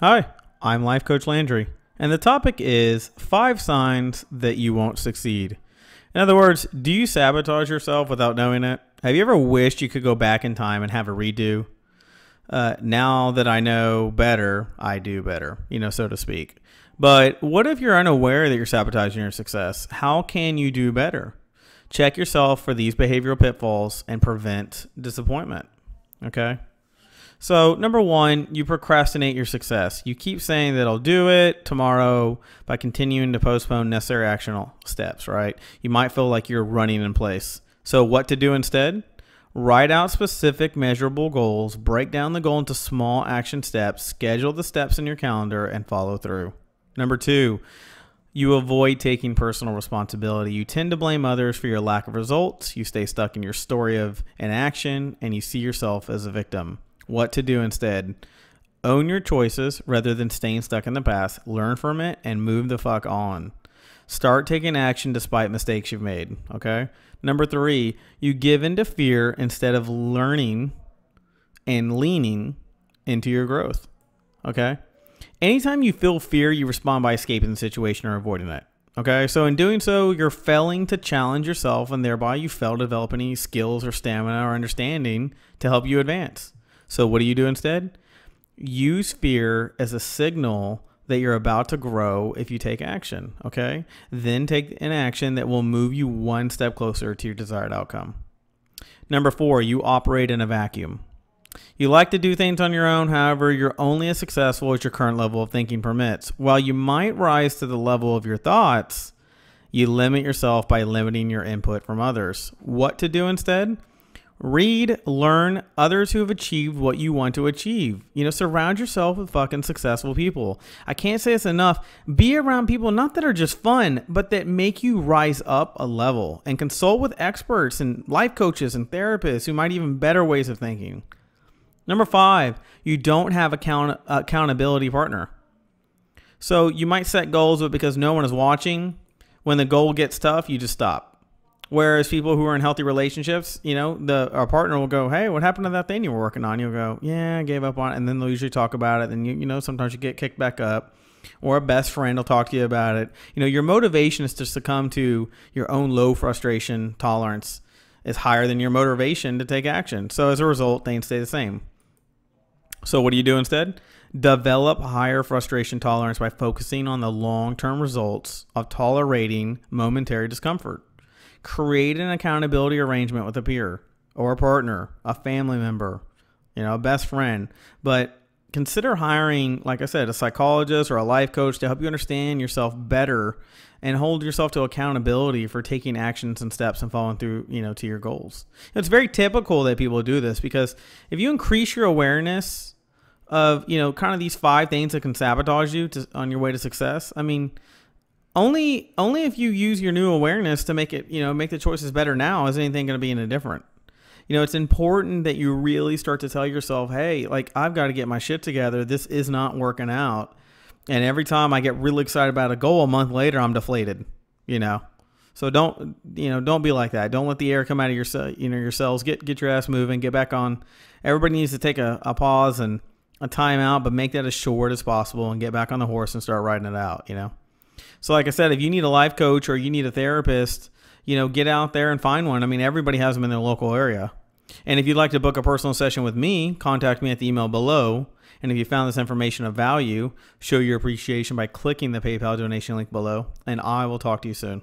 Hi, I'm Life Coach Landry, and the topic is 5 signs that you won't succeed. In other words, do you sabotage yourself without knowing it? Have you ever wished you could go back in time and have a redo? Now that I know better, I do better, so to speak. But what if you're unaware that you're sabotaging your success? How can you do better? Check yourself for these behavioral pitfalls and prevent disappointment. Okay? So number 1, you procrastinate your success. You keep saying that I'll do it tomorrow by continuing to postpone necessary actionable steps, right? You might feel like you're running in place. So what to do instead? Write out specific measurable goals, break down the goal into small action steps, schedule the steps in your calendar, and follow through. Number 2, you avoid taking personal responsibility. You tend to blame others for your lack of results. You stay stuck in your story of inaction, and you see yourself as a victim. What to do instead? Own your choices rather than staying stuck in the past. Learn from it and move the fuck on. Start taking action despite mistakes you've made, okay? Number 3, you give into fear instead of learning and leaning into your growth, okay? Anytime you feel fear, you respond by escaping the situation or avoiding it, okay? So in doing so, you're failing to challenge yourself, and thereby you fail to develop any skills or stamina or understanding to help you advance. So what do you do instead? Use fear as a signal that you're about to grow if you take action, okay? Then take an action that will move you one step closer to your desired outcome. Number 4, you operate in a vacuum. You like to do things on your own, however, you're only as successful as your current level of thinking permits. While you might rise to the level of your thoughts, you limit yourself by limiting your input from others. What to do instead? Read, learn others who have achieved what you want to achieve. Surround yourself with fucking successful people. I can't say this enough. Be around people not that are just fun, but that make you rise up a level, and consult with experts and life coaches and therapists who might even better ways of thinking. Number 5, you don't have accountability partner. So you might set goals, but because no one is watching, when the goal gets tough, you just stop. Whereas people who are in healthy relationships, our partner will go, hey, what happened to that thing you were working on? You'll go, yeah, I gave up on it. And then they'll usually talk about it. And sometimes you get kicked back up, or a best friend will talk to you about it. Your motivation is to succumb to your own low frustration tolerance is higher than your motivation to take action. So as a result, things stay the same. So what do you do instead? Develop higher frustration tolerance by focusing on the long-term results of tolerating momentary discomfort. Create an accountability arrangement with a peer or a partner, a family member, a best friend. But consider hiring, like I said, a psychologist or a life coach to help you understand yourself better and hold yourself to accountability for taking actions and steps and following through, to your goals. It's very typical that people do this, because if you increase your awareness of, kind of these 5 things that can sabotage you on your way to success, only if you use your new awareness to make it, make the choices better now is anything going to be any different. It's important that you really start to tell yourself, hey, I've got to get my shit together. This is not working out. And every time I get really excited about a goal, a month later, I'm deflated, So don't be like that. Don't let the air come out of your cells. Get your ass moving, get back on. Everybody needs to take a pause and a timeout, but make that as short as possible and get back on the horse and start riding it out, So like I said, if you need a life coach or you need a therapist, get out there and find one. Everybody has them in their local area. And if you'd like to book a personal session with me, contact me at the email below. And if you found this information of value, show your appreciation by clicking the PayPal donation link below. And I will talk to you soon.